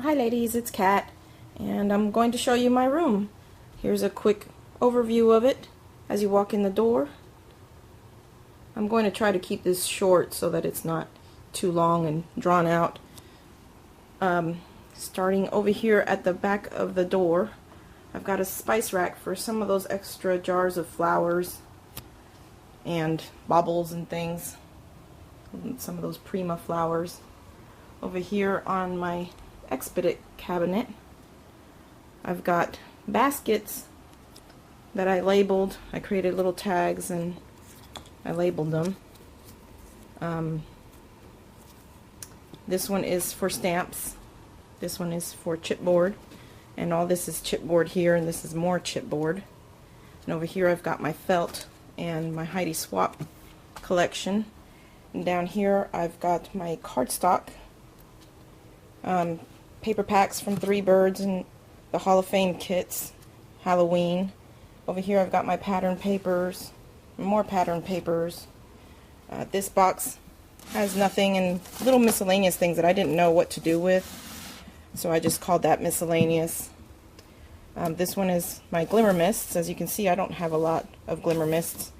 Hi ladies, it's Kat, and I'm going to show you my room. Here's a quick overview of it as you walk in the door. I'm going to try to keep this short so that it's not too long and drawn out. Starting over here at the back of the door, I've got a spice rack for some of those extra jars of flowers and baubles and things, and some of those Prima flowers. Over here on my Expedit cabinet, I've got baskets that I labeled. I created little tags and I labeled them. This one is for stamps, this one is for chipboard, and all this is chipboard here, and this is more chipboard. And over here I've got my felt and my Heidi Swap collection, and down here I've got my cardstock, paper packs from Three Birds and the Hall of Fame kits, Halloween. Over here I've got my pattern papers, more pattern papers. This box has nothing and little miscellaneous things that I didn't know what to do with, so I just called that miscellaneous. This one is my glimmer mists. As you can see, I don't have a lot of glimmer mists.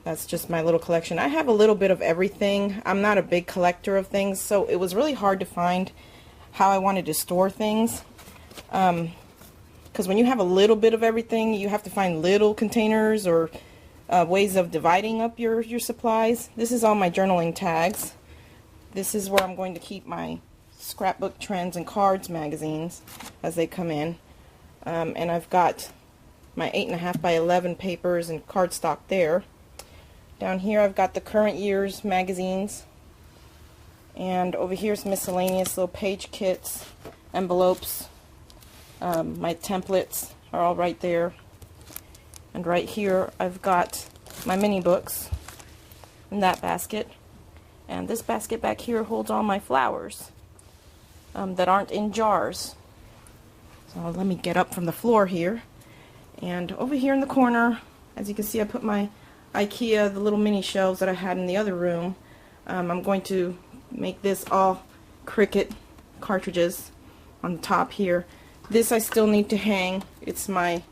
That's just my little collection. I have a little bit of everything. I'm not a big collector of things, so it was really hard to find how I wanted to store things, because when you have a little bit of everything, you have to find little containers or ways of dividing up your supplies. This is all my journaling tags. This is where I'm going to keep my scrapbook, trends, and cards magazines as they come in. And I've got my 8.5 by 11 papers and cardstock there. Down here I've got the current year's magazines. And over here's miscellaneous little page kits, envelopes. My templates are all right there. And right here I've got my mini books in that basket. And this basket back here holds all my flowers that aren't in jars. So let me get up from the floor here. And over here in the corner, as you can see, I put my IKEA, the little mini shelves that I had in the other room. I'm going to make this all Cricut cartridges on the top here. This I still need to hang. It's my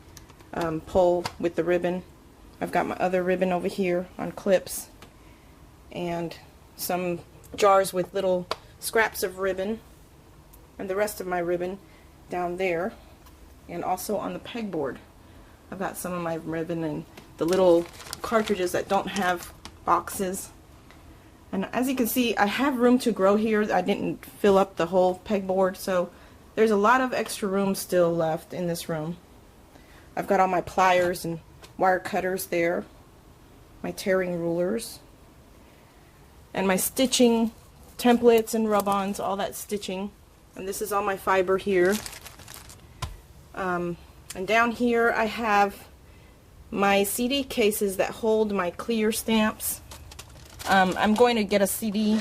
pole with the ribbon. I've got my other ribbon over here on clips, and some jars with little scraps of ribbon, and the rest of my ribbon down there, and also on the pegboard I've got some of my ribbon and the little cartridges that don't have boxes. And as you can see, I have room to grow here. I didn't fill up the whole pegboard, so there's a lot of extra room still left in this room. I've got all my pliers and wire cutters there, my tearing rulers, and my stitching templates and rub-ons, all that stitching. And this is all my fiber here. And down here I have my CD cases that hold my clear stamps. I'm going to get a CD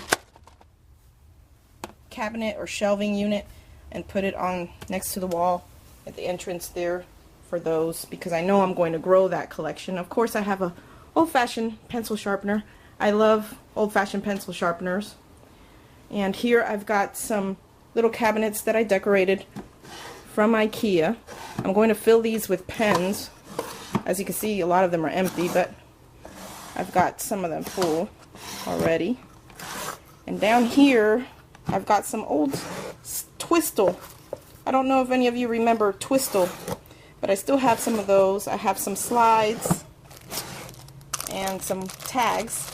cabinet or shelving unit and put it on next to the wall at the entrance there for those, because I know I'm going to grow that collection. Of course, I have a old-fashioned pencil sharpener. I love old-fashioned pencil sharpeners. And here I've got some little cabinets that I decorated from IKEA. I'm going to fill these with pens. As you can see, a lot of them are empty, but I've got some of them full already. And down here I've got some old Twistle. I don't know if any of you remember Twistle, but I still have some of those. I have some slides and some tags,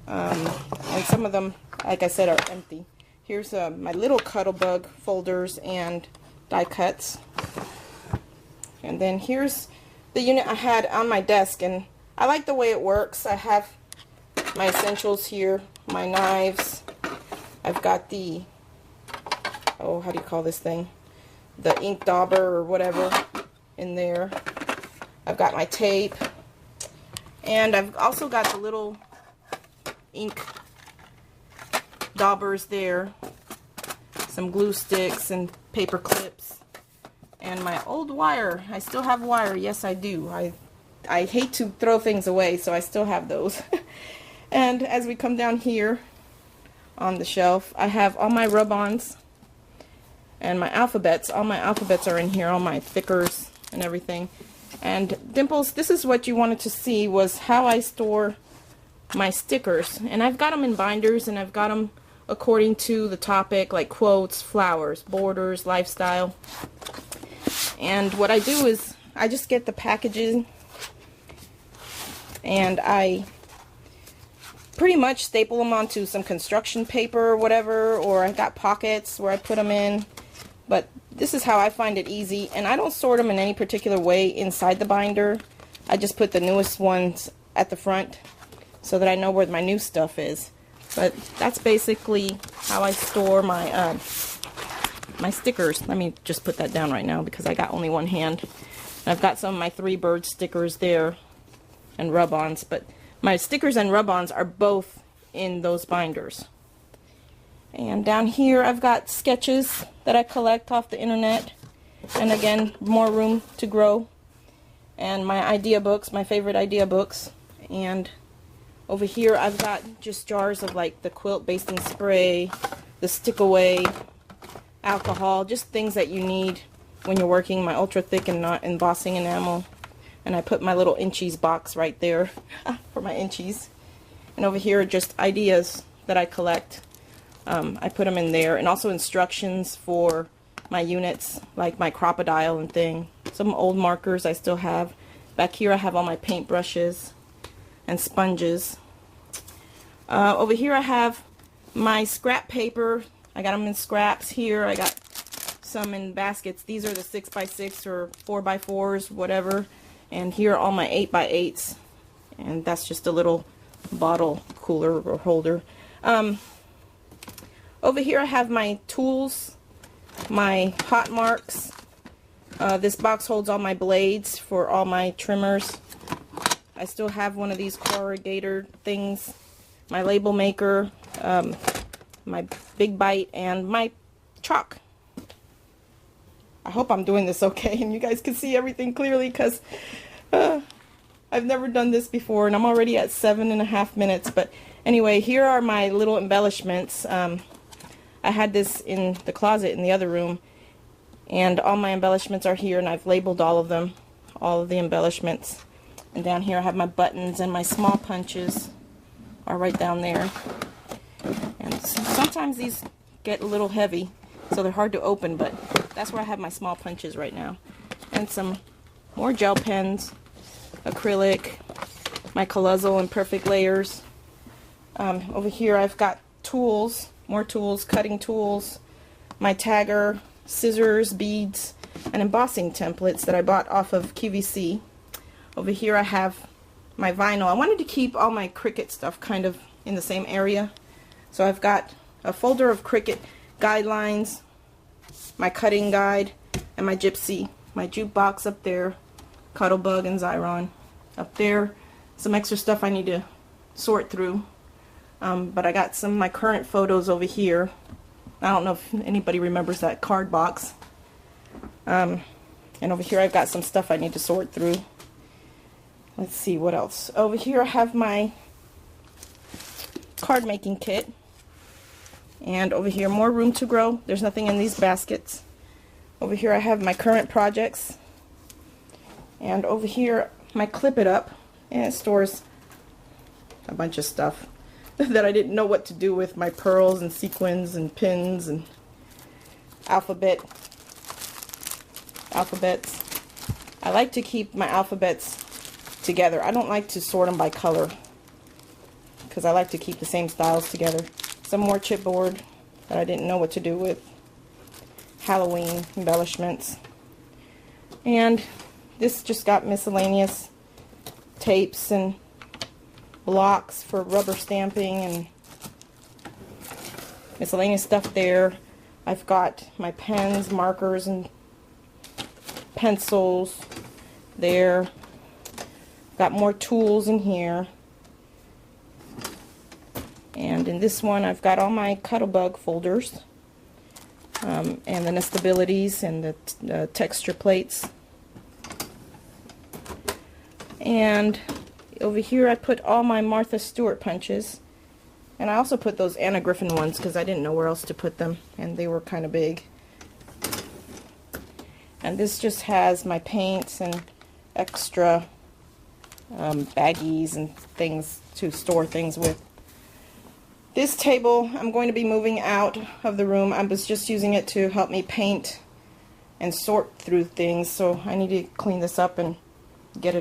and some of them, like I said, are empty. Here's my little Cuttlebug folders and die cuts. And then here's the unit I had on my desk, and I like the way it works. I have my essentials here, my knives. I've got the, oh, how do you call this thing? The ink dauber or whatever in there. I've got my tape. And I've also got the little ink daubers there. Some glue sticks and paper clips. And my old wire. I still have wire. Yes, I do. I hate to throw things away, so I still have those. And as we come down here on the shelf, I have all my rub-ons. and my alphabets. All my alphabets are in here, all my thickers and everything. And Dimples, this is what you wanted to see, was how I store my stickers. And I've got them in binders, and I've got them according to the topic, like quotes, flowers, borders, lifestyle. And what I do is I just get the packaging and I pretty much staple them onto some construction paper or whatever, or I got pockets where I put them in. But this is how I find it easy, and I don't sort them in any particular way inside the binder. I just put the newest ones at the front so that I know where my new stuff is. But that's basically how I store my my stickers. Let me just put that down right now because I got only one hand. And I've got some of my 3 bird stickers there and rub-ons, but my stickers and rub-ons are both in those binders. And down here I've got sketches that I collect off the internet, and again, more room to grow, and my idea books, my favorite idea books. And over here I've got just jars of like the quilt basting spray, the stick away, alcohol, just things that you need when you're working, my ultra thick and not embossing enamel. And I put my little inchies box right there for my inchies. And over here are just ideas that I collect. I put them in there, and also instructions for my units, like my crocodile and thing. Some old markers I still have. Back here I have all my paint brushes and sponges. Over here I have my scrap paper. I got them in scraps here. I got some in baskets. These are the 6x6 or 4x4s, whatever. And here are all my 8x8s. And that's just a little bottle cooler or holder. Over here I have my tools, my hot marks. This box holds all my blades for all my trimmers. I still have one of these corrugator things, my label maker, my big bite, and my chalk. I hope I'm doing this okay and you guys can see everything clearly, because I've never done this before and I'm already at 7.5 minutes. But anyway, here are my little embellishments. I had this in the closet in the other room, and all my embellishments are here, and I've labeled all of them, all of the embellishments. And down here I have my buttons, and my small punches are right down there. And sometimes these get a little heavy, so they're hard to open, but that's where I have my small punches right now. And some more gel pens, acrylic, my Colossal and Perfect layers. Over here I've got tools, more tools, cutting tools, my tagger, scissors, beads, and embossing templates that I bought off of QVC. Over here I have my vinyl. I wanted to keep all my Cricut stuff kind of in the same area. So I've got a folder of Cricut guidelines, my cutting guide, and my Gypsy, my jukebox up there, Cuttlebug and Xyron up there. Some extra stuff I need to sort through. But I got some of my current photos over here. I don't know if anybody remembers that card box. And over here I've got some stuff I need to sort through. Let's see what else. Over here I have my card making kit. And over here, more room to grow. There's nothing in these baskets. Over here I have my current projects. And over here, my Clip It Up. And it stores a bunch of stuff that I didn't know what to do with, my pearls and sequins and pins and alphabets. I like to keep my alphabets together. I don't like to sort them by color because I like to keep the same styles together. Some more chipboard that I didn't know what to do with. Halloween embellishments. And this just got miscellaneous tapes and blocks for rubber stamping and miscellaneous stuff there. I've got my pens, markers, and pencils there. Got more tools in here. And in this one I've got all my Cuttlebug folders, and the nestabilities and the texture plates. And over here I put all my Martha Stewart punches, and I also put those Anna Griffin ones because I didn't know where else to put them and they were kind of big. And this just has my paints and extra baggies and things to store things with. This table I'm going to be moving out of the room. I was just using it to help me paint and sort through things, so I need to clean this up and get it